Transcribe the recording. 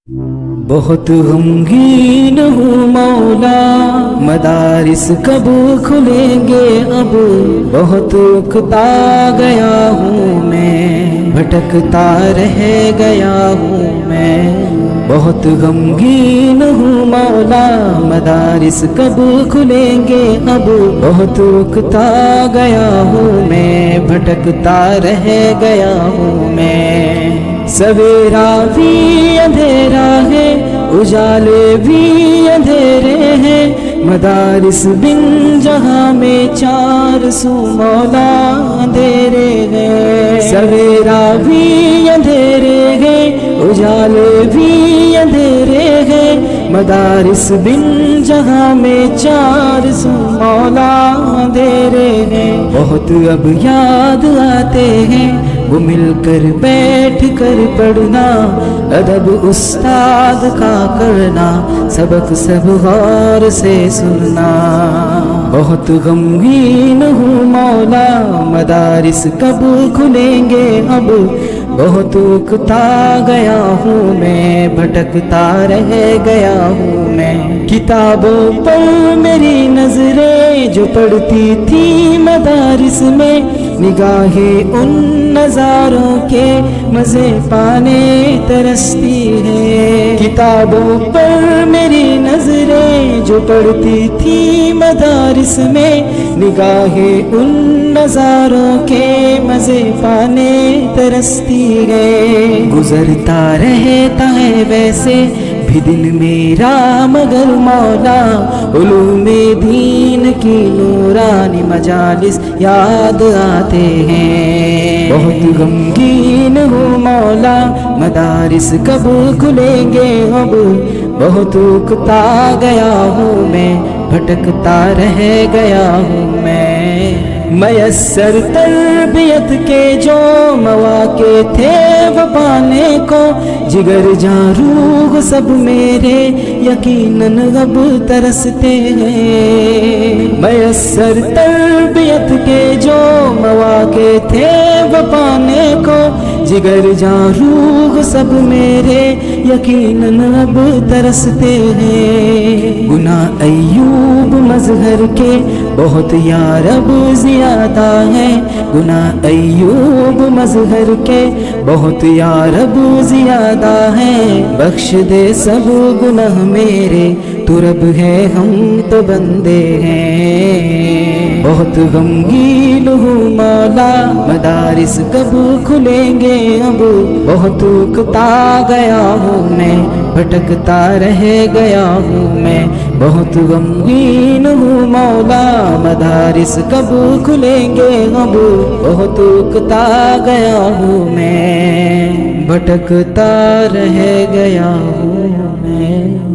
بہت غمگین ہوں مولا، مدارس کب کھلیں گے اب، بہت اکتا گیا ہوں میں، بھٹکتا رہ گیا ہوں میں، بہت غمگین ہوں مولا، مدارس کب کھلیں گے اب، بہت اکتا گیا ہوں میں، بھٹکتا رہ گیا ہوں میں، سویرا بھی اندھیرا ہے، اجالے بھی اندھیرے ہیں، مدارس بن جہاں میں چار سو مولا اندھیرے ہیں، سویرا بھی اندھیرے ہیں، اجالے بھی اندھیرے ہیں، مدارس بن جہاں میں چار سو مولا اندھیرے ہیں، بہت اب یاد آتے ہیں وہ مل کر بیٹھ کر پڑھنا، ادب استاد کا کرنا، سبق سب غور سے سننا، بہت غمگین ہوں مولا، مدارس کب کھلیں گے اب، بہت اکتا گیا ہوں میں، بھٹکتا رہ گیا ہوں میں، کتابوں پر میری نظریں جو پڑھتی تھی مدارس میں، نگاہیں ان نظاروں کے مزے پانے ترستی ہے، کتابوں پر میری نظریں جو پڑھتی تھی مدارس میں، نگاہیں ان نظاروں کے مزے پانے ترستی ہے، گزرتا رہتا ہے ویسے بھی دن میرا مگر مولا، علوم دین کی نورانی مجالس یاد آتے ہیں، بہت غمگین ہوں مولا، مدارس کب کھلیں گے اب، بہت اکتا گیا ہوں میں، بھٹکتا رہ گیا ہوں میں، میسر تربیت کے جو مواقع تھے وہ پانے کو، جگر جاں روح سب میرے یقیناً اب ترستے ہیں، میسر تربیت کے جو مواقع تھے وہ پانے کو، جگر جاں روح سب میرے یقیناً اب ترستے ہیں، گناہ ایوب مظہر کے بہت یارب زیادہ ہے، گناہ ایوب مظہر کے بہت یارب زیادہ ہے، بخش دے سب گناہ میرے تو رب ہے ہم تو بندے ہیں، بہت غمگین ہوں مولا، مدارس کب کھلیں گے اب، بہت اکتا گیا ہوں میں، بھٹکتا رہ گیا ہوں میں، بہت غمگین ہوں مولا، مدارس کب کھلیں گے اب، بہت اکتا گیا ہوں میں، بھٹکتا رہ گیا ہوں میں۔